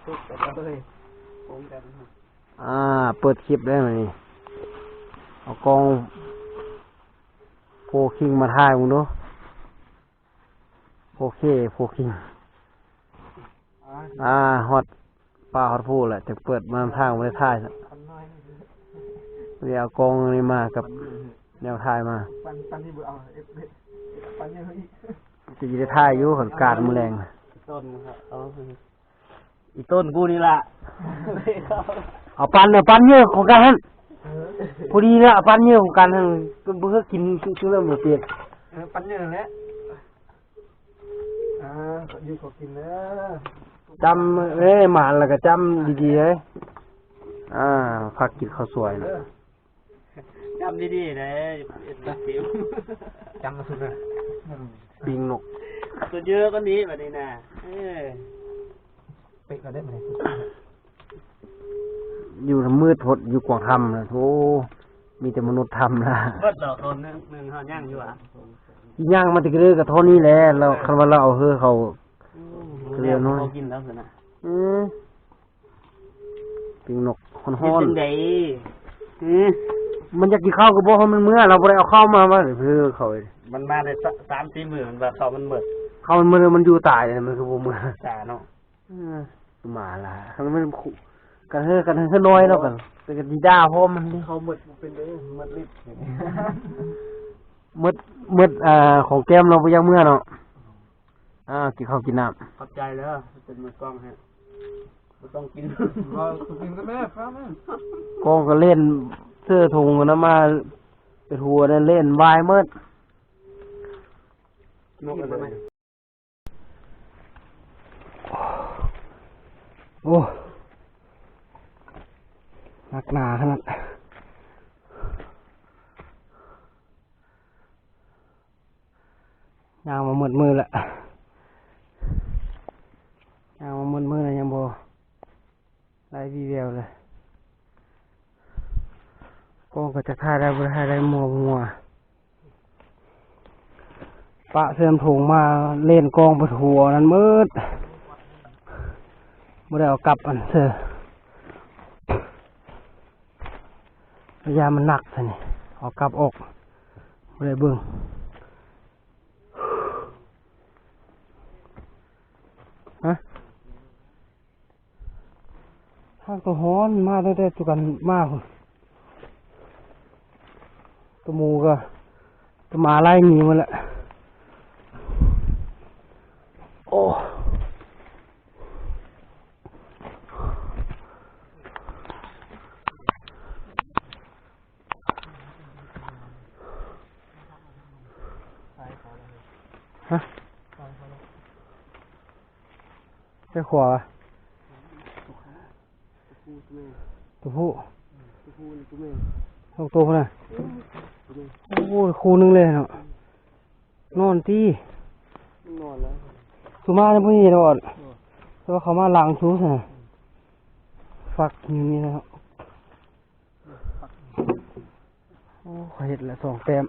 ตุ๊กไปเลยผมกันเปิดคลิปได้ไหมนี่เอากล้องโฟคิงมาถ่ายมึงดูโอเคโฟคิงฮอตป้าฮอตพูดแหละจะเปิดมาทางไม่ได้ถ่ายเดี๋ยวเอากล้องนี่มากับแนวถ่ายมาปันที่บุเอาปันเยอะอีกจะยืดถ่ายอยู่ของการมือแรงต้นครับอีต้นกูนี่ละเอาปันเยอะของการพอดีนะปันเยอะของการเพื่อกินชื่อเริ่มเปลี่ยนปันเยอะแล้วอยู่ขอกินนะจำหมาแล้วก็จำดีๆเลยผักกินข้าวสวยนะจำดีๆเลยจำมาสุดเลยปิงนกตัวเยอะก็นี้แบบนี้นะไปก็ได้ไหมอยู่มืดพดอยู่กวางทำนะโธ่มีแต่มนุษย์ทำนะเบิดเราคนนึงเขาย่างอยู่อ่ะย่างมาติกเรือกับเท่านี้แหละเราคันว่าเราเอาเฮือเขาเรียนน้อยกินแล้วสินะปิงนกคนฮ้อนมันจะกินข้าวกับบ่เขามันเมื่อเราบ่ได้เอาข้าวมาว่าเพื่อเขามันมาได้3-4 มื้อมันแบบเขามันหมดเขามันอยู่ตายมันคือบ่เมื่อจ่าเนาะมาล่ะมันกันเฮือน้อยแล้วกันแต่กันดีด้าพร้อมมันเขาหมดเป็นเด้หมดฤทธิ์มืดของแก้มเราไปยังเมื่อเนาะกินข้าวกินน้ำขอบใจแล้วเป็นมือกล้องฮะไม่ต้องกินก็กินก็แม่ครับแม่กล้องก็เล่นเสื้อถุงนะมาไปทัวร์นั่นเล่นวายมืดนกอะไรไหมโอ้หนักหนาขนาดยางมาหมดมือละยางมาหมดมือเลยยังโบไล่วีเวลเลยกล้องก็จะถ่ายได้บ่ถ่ายได้มัวปะเสื่อมถุงมาเล่นกล้องบนหัวนั้นมืดบ่ได้เอากลับอันเสือพยายามมันหนักท่านี่เอากลับออกบ่ได้เบิ่งทางตัวฮ้อนมาได้ตุกันมากตัวมูก็ตัวมาไล่หนีมาแล้วโอ้ใช่ขวาตัวผู้ตัวตัวน่ะโอ้ยคู่นึงเลยเนาะนอนตีนอนแล้วสุมาจะไม่เห็นหรอกแต่ว่าเขามาล้างชูสนะฝักอยู่นี่นะครับโอ้เห็ดละ2 แต้ม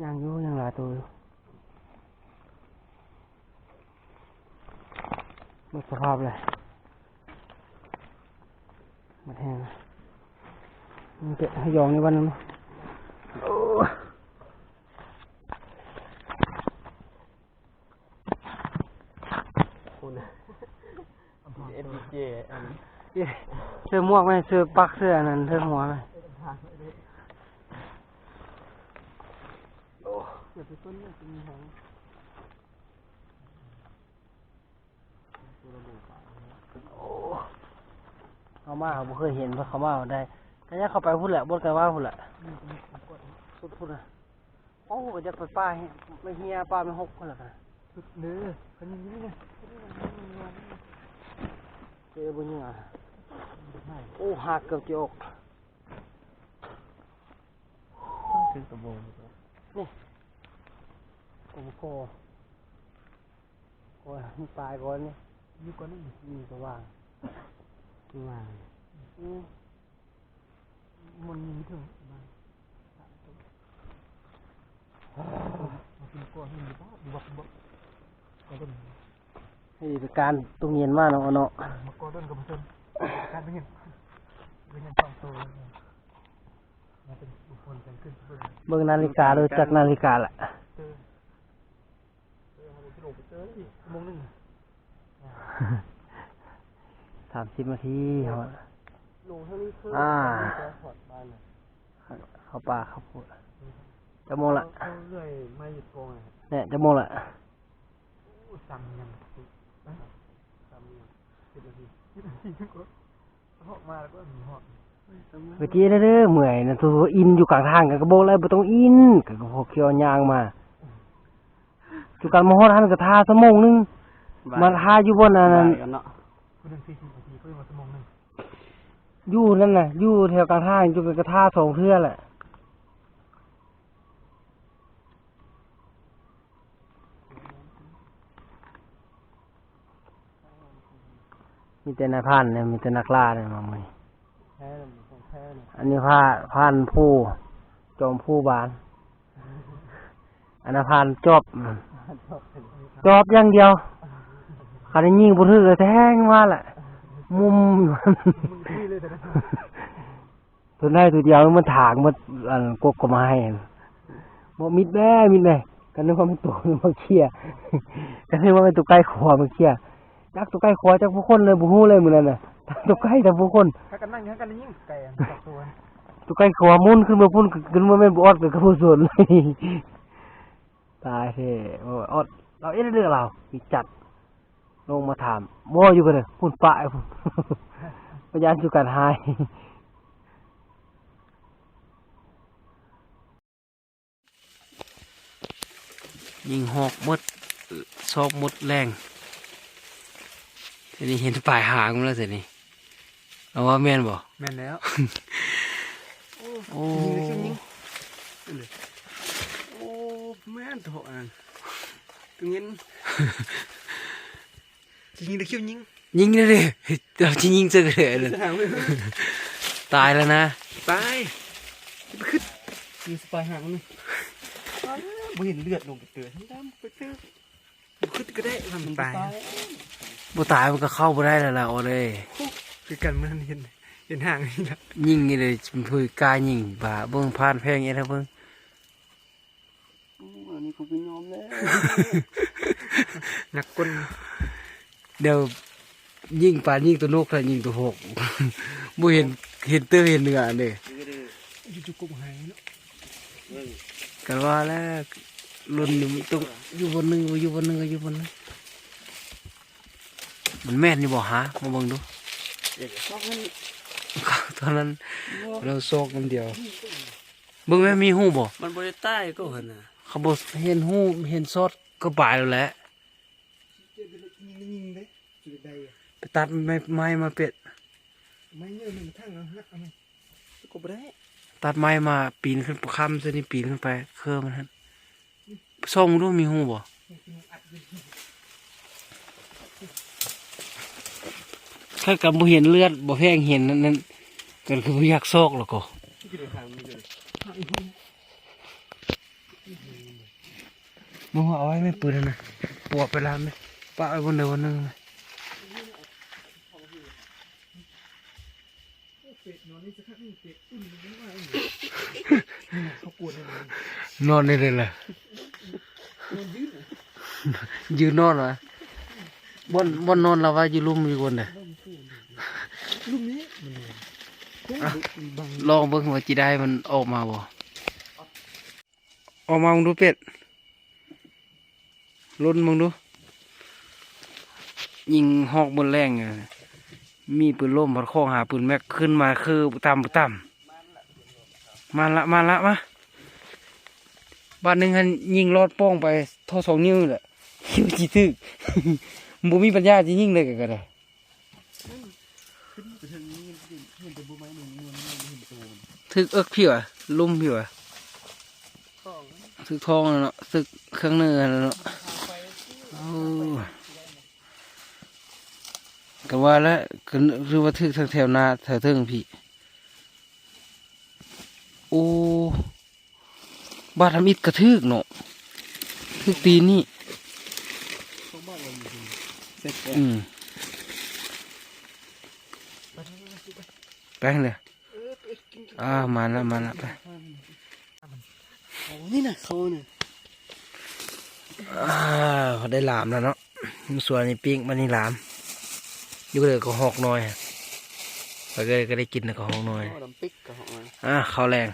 ยังอยู่ยังหลายตัวอยู่หมดสภาพเลยหมดแห้งมันจะให้ยองในวันนั้นคุณเสื้อม่วงไหมเสื้อปักเสื้อนั่นเสื้อหัวไหมเดี๋ยวไปต้นเนี่ยเป็นหางเขามาเขาเคยเห็นว่าเขามาได้ก็ยังเข้าไปพูดแหละบนกันว่าพูดแหละสุดพูดนะโอ้ก็จะไปป้าไม่เฮียป้าไม่หกคนละกันสุดเนื้อคนนี้เนี่ยเจอบุญยังโอ้หักเกือบจะออกถึงกระโบงนี่ผมโคโอ้ยตายก่อนนี่นี่ก่อนนี่ก็ว่างมันมีถึงมาเป็นก้อนหินบ้าบุบก็เป็น นี่เป็นการตุ้งเย็นมากเนาะเนาะ มาโกต้นกับเพื่อนการเป็นเงินสองตัวมาเป็นบุคคลกันขึ้นเพื่อน เบิ่งนาฬิกาดูจากนาฬิกาแหละ ลงไปเจออีกโมงหนึ่ง 30 นาทีเหรอ ลงเท่านี้คือถอดบ้านเลย เข้าป่าเข้าพูดจะโมงละ เขาเรื่อยไม่หยุดโกงเลย เนี่ยจะโมงละ สั่งยังสั่งยัง10 นาทีก็เหาะมาแล้วก็หนีเหาะ เมื่อกี้เด้อเมื่อยนะตัวอินอยู่กลางทางกันก็บอกเลยบ่ต้องอินก็พวกเขียวยางมาจุกันมาฮอดหันก็ท่าชั่วโมงนึงมาท่าอยู่บนนั้น คุณหนึ่ง40 นาทีเพิ่งมาชั่วโมงหนึ่ง อยู่นั่นน่ะอยู่แถวกลางทางจุกันก็ท่า2 เทื่อแหละมีแต่นายพรานเนี่ยมีแต่นักล่าเนี่ยมามื้อนี้ แพ้เลยของแพ้เลย อันนี้พานผู้จอมผู้บานอันนั้นพานจอบอย่างเดียวคันได้ยิงบ่ถึกเลยแทงมาแหละมุมอยู่ มึงคุยเลยแต่นะ ตัวได้ตัวเดียวมันถางมันกกก็มาให้บ่มิดแม่กันนึกว่ามันตัวมันมาเคลียร์กันนึกว่ามันตัวใกล้ขวามันเคลียร์จักตัวใกล้ขวาจักผู้คนเลยบ่ฮู้เลยมื้อนั้นน่ะตัวใกล้แต่ผู้คน ถ้ากันนั่งถ้ากันยิ่งไก่ตัดตัว ตัวใกล้ขวามุนขึ้นมาพุ่นขึ้นมาแม่นบ่ออดก็ผู้ส่วนเลยตายแท้โอ้ออดเราเรื่องเรามีจัดลงมาถามบ่อยู่กันเด้อพุ่นปะพุ่น พยานอยู่กันหายยิงหอกมดซอกมดแรงทีนี้เห็นปลายหางมันแล้วสินี่เอาว่าแม่นบ่ แม่นแล้ว โอ้ โอ้แม่นโถอันตึงเงินยิงตะคิวยิง ยิงเลยดิเราจะยิงเจอเลยตายแล้วนะ ตายไปขึ้นมีสปายหางมันบ่เห็นเลือดลงไปเตือทั้งดำไปเตือขึ้นก็ได้ทำตาย บ่ตายมันก็เข้าบ่ได้แล้วล่ะโอ้เลย คือกันมันเห็นห่างนี่ละ ยิงนี่เลยพูดกล้ายิงบ่าเบิ่งผ่านแพงอย่างนี้นะเบิ่ง อันนี้ผมเป็นยอมแล้วนักกล เดี๋ยวยิงปานยิงตัวลูกถ้ายิงตัวหก บ่เห็นเตื้อเห็นเนื้อเด้ จุกกุ๊กหายเนาะ กันว่าแล้วรุ่นนี้มันต้องอยู่บนนึงอยู่บนนึงอยู่บนนึงมันแม่นนี่บ่หามาเบิ่งดูตอนนั้นเราโซกมันเดียวเบิ่งแม่มีหูบ่ มันบริใต้ก็เห็นนะ เขาบ่เห็นหูเห็นซอดก็บายแล้วแหละไปตัดไม้มาเป็ด ไม่เยอะหนึ่งทั้งนะฮะอะไรก็ไม่ได้ ตัดไม้มาปีนขึ้นค้ำซะนี่ปีนขึ้นไปเครือมันหั่นส่องดูมีหูบ่ถ้ากับบ่เห็นเลือดบ่แพงเห็นนั่นก็คือบ่อยากซอกหรอกก็มึงเอาไว้ไม่ปืนนะปวดไปแล้วไหมปะไว้บนเดินนึงนอนได้เลยล่ะยืนนอนเหรอบนนอนเราว่าอยู่ลุ่มอยู่บนเด้ ลูกนี้ ลองเบิ่งว่าจีได้มันออกมาบ่ออกมามึงดูเป็ดลุ้นมึงดูยิงหอกบนแรงมีปืนล่มพัดคล้องหาปืนแม็กขึ้นมาคือต่ำมาละมาบ้านหนึ่งหันยิงรอดป้องไปเท่า2 นิ้วแหละคิวจีทึก บ่มีปัญญาจะยิงเลยก็ได้ทึกเอิกพี่วะลุ่มพี่วะทึกทองแล้วเนาะทึกเครื่องเนื้อแล้วเนาะกันว่าแล้วคือว่าทึกทางแถวนาแถวเทิงพี่โอ้บ้านทำอิฐกระทึกเนาะทึกตีนี่ เสร็จแล้ว ไปเลยมาแล้วไป นี่นะเขาเนี่ย เขาได้หลามแล้วเนาะส่วนนี้ปิ้งมันนี่หลามอยู่เลยก็หอกน้อยไปก็ได้กินก็หอกน้อย ดำปิกกับของมัน ข้าวแรง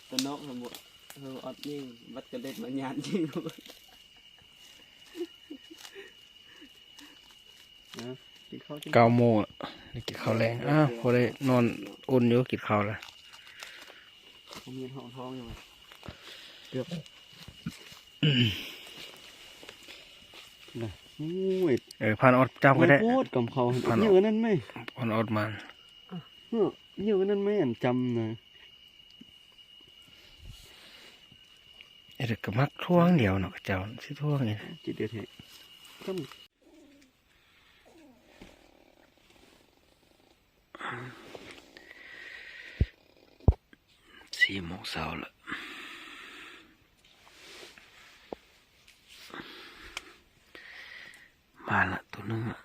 ตัวนกทั้งหมดอดยิ่งบัดกระเด็ดมายานยิ่งกินข้าว9 โมงได้กินข้าวแรงพอได้นอนอุ่นอยู่กินข้าวแล้ว ผมมีท้องท้องอยู่เกือบพันอดจำก็ได้ พูดกับเขาเยอะนั่นไหม พันอดมัน เยอะนั่นไหมอันจำนะ เด็กก็มักท่วงเดียวเนาะเจ้าสิท่วงไง จิตเดือดเหตุก็ 4 โมงเช้าละมาละตัวนึงละ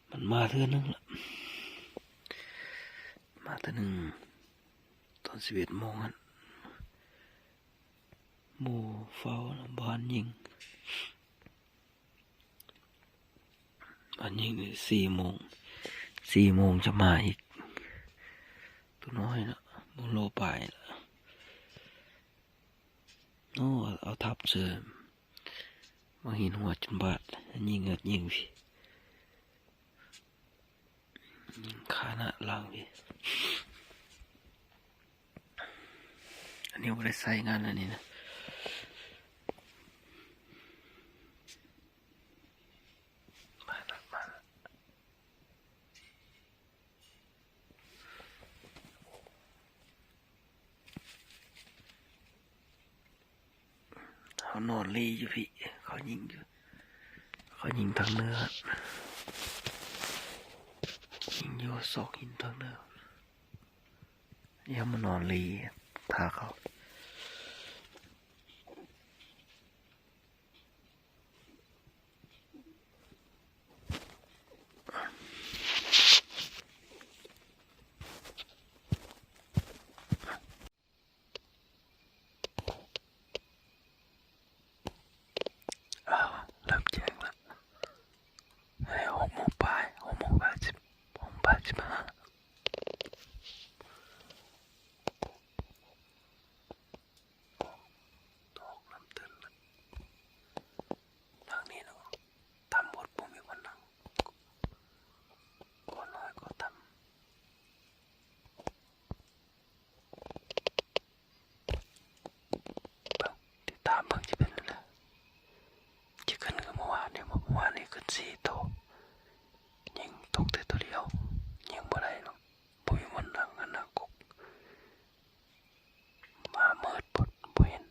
มันมาเทื่อนึงละมาตัวนึงตอน11 โมงฮะหมู่เฝ้าบ้านยิงนี่4 โมงจะมาอีกตัวน้อยนะบุโลปายละโอ้เอาทับเสริมมาหินหัวจนบาดยิงยิงพี่ยิงขาหน้าล่างพี่อันนี้ไม่ได้ใส่งานอันนี้นะเขานอนรีอยู่พี่เขายิงอยู่เขายิงทางเนื้อยิงอยู่ศอกหินทางเนื้อยังมานอนรีทาเขาเริ่มแจ้งแล้ว6 โมงปลาย6 โมง15ทางนี้เนาะทำบทปุ่มมีคนนั่งก็น้อยก็ทำติดตามเพิ่งจะเป็นอะไรจะขึ้นกับเมื่อวานเนี่ยขึ้น4 โตยิงตกแต่ตัวเดียวยิงบ่ได้เนาะปุ่มมีคนนั่งกันนะกุกมาเมิดบดบ่เห็น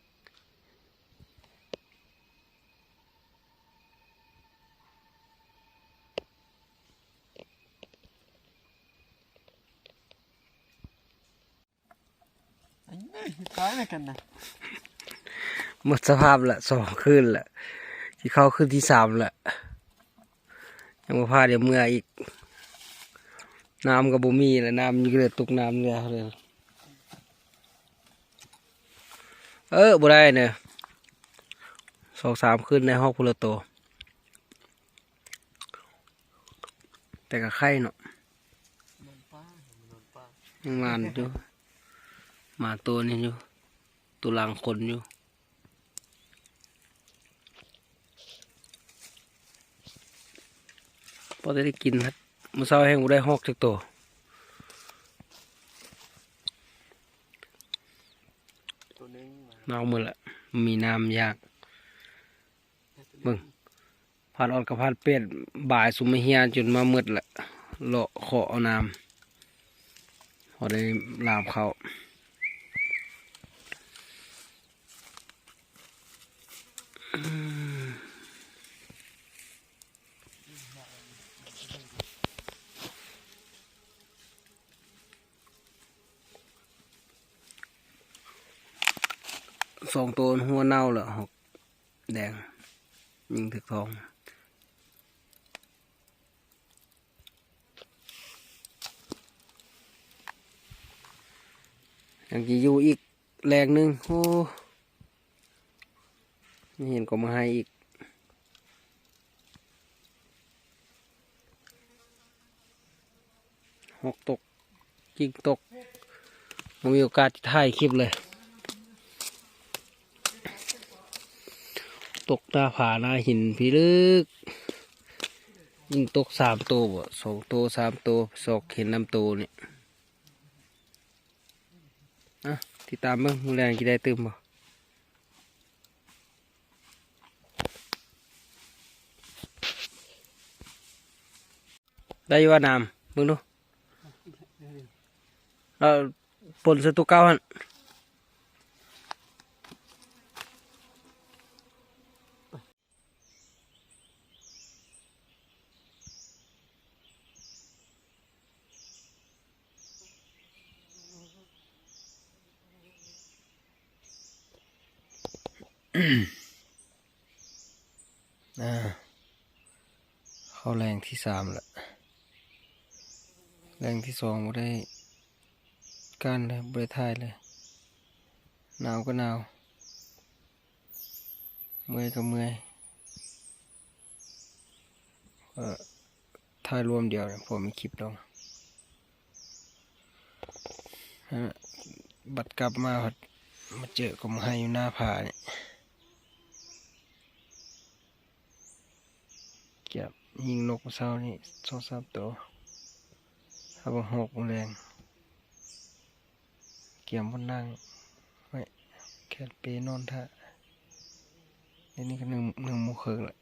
ตายไม่กันนะ หมดสภาพละ2 คืนละที่เข้าคืนที่3ละยังมาพาเดี๋ยวเมื่ออีกน้ำกับบ่มีแล้วน้ำอยู่เลยตกน้ำเลยบ่ได้เนี่ย2-3 คืนในห้องพุลโตแต่กับไข่เนาะยังมานอยู่มาตัวนี้อยู่ตัวหลังคนอยู่พอได้กินครับมื้อเช้าแห้งบ่ได้ฮอกจักตัวน้ำมือละมีน้ำยากเบิ่งผ่านออดกับผ่านเป็ดบ่ายสุมเฮียจนมามืดละเลาะขอเอาน้ำพอได้ลามเขา 2 ตัวหัวเน่าแล้วหอกแดงยิงถึกทองยังจะอยู่อีกแรงหนึงโอ้ไม่เห็นก็มาให้อีกหกตกยิงตกผมมีโอกาสจะถ่ายคลิปเลยตกหน้าผาหน้าหินพี่ลึกยิงตก3 ตัวบ่2 ตัว3 ตัวศอกเห็น4 ตัวเนี่ยอ่ะติดตามเบิ่งมื้อแรงกี่ได้ตื่มบ่ได้อยู่ว่าน้ำมึงดูเราปนสตุกเก้าหันเข้าแรงที่3แล้วแรงที่2ไม่ได้ก้านเลยไม่ได้ถ่ายเลยหนาวก็หนาวเมื่อยก็เมื่อยถ่ายรวมเดียวผมมีคลิปลงบัดกลับมาเจอก็มาให้อยู่หน้าผาเนี่ยเก็บยิงนกเช้านี่2-3 ตัวถ้าบังหกแรงเกี่ยมบนนั่งไว้แค่เปนอนท่าอันนี้ก็1 โมงครึ่งละ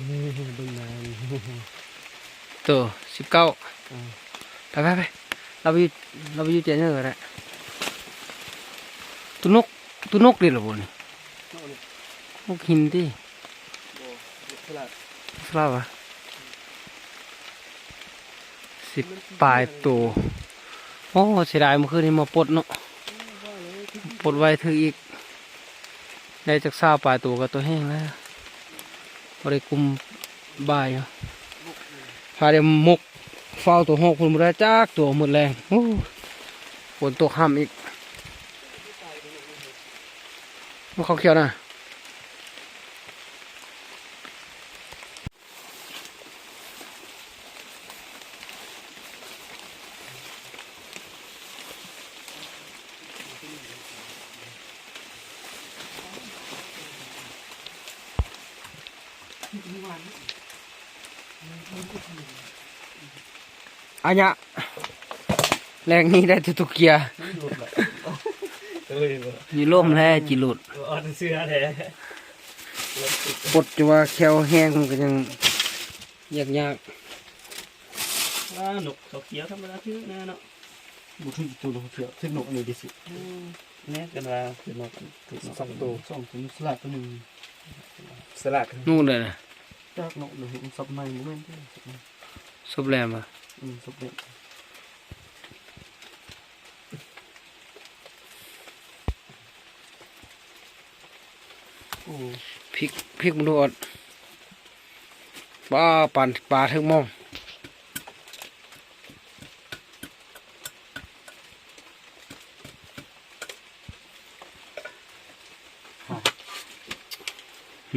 เบิ่งนาน ตัว19ไปเราไปอยู่เจเนอร์แล้วตัวนกดิหรอบุญนกหินที่สลับอ่ะ10 ปลายตัวโอ้เสียดายเมื่อคืนนี้มาปลดเนาะปลดไว้ถืออีกได้จาก20 ปลายตัวกับตัวแห้งแล้วพอได้กุมบ่ายพาเดี๋ยวมกเฝ้าตัวหกคนหมดแล้วจักตัวหมดแรงโอ้ฝนตกห้ามอีกมันเขาเขียวนะอันเนี้ยแรงนี้ได้ตุกเกียร์มีร่มแท้จิหลุด อ่อนเสื้อแท้ ปลดจะว่าแควแห้งมันก็ยังยาก นกเขาเขียวธรรมดาที่แน่เนาะบุถึงตัวนกเขียวถึงนกนี่ดิสิแน่กันว่าคือนกถูก2 ตัว2 ตัวสลัดตัวนึงสลัด นู่นเลยนะ จากนกหรือเห็นซับในโมเมนต์ ซุปแรมอ่ะ ซับเด็กโอ้ พริกมันดูอดปลาถึงมอง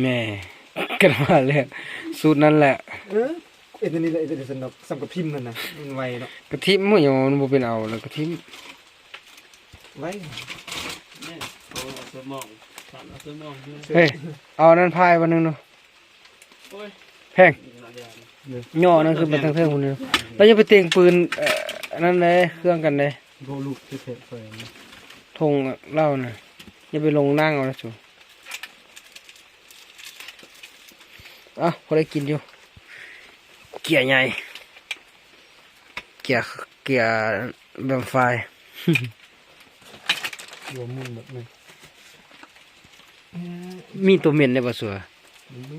แม่กันมาเลยสูตรนั้นแหละ เอ็นนี่แหละเอ็นสนุกสัมกับพิมพ์มันนะมันไวเนาะ กะทิมันอย่างมันบ่เป็นเอาแล้วกะทิ ไวเนี่ยเอาสมองตัดเอาสมอง เฮ้ยเอานั่นพายวันนึงเนาะ โอ้ย แพงย่อนั่นคือเป็นทั้งเทิงคนนึงแล้วจะไปเตียงปืนนั่นเลยเครื่องกันเลย โบลูกที่เทปไฟ ธงเล่าน่ะอย่าไปลงนั่งเอาละจูพอได้กินอยู่เกียร์ใหญ่เกียร์แบบไฟ รวมมุนแบบนี้ มีตัวเหม็นในบ่สัว นี่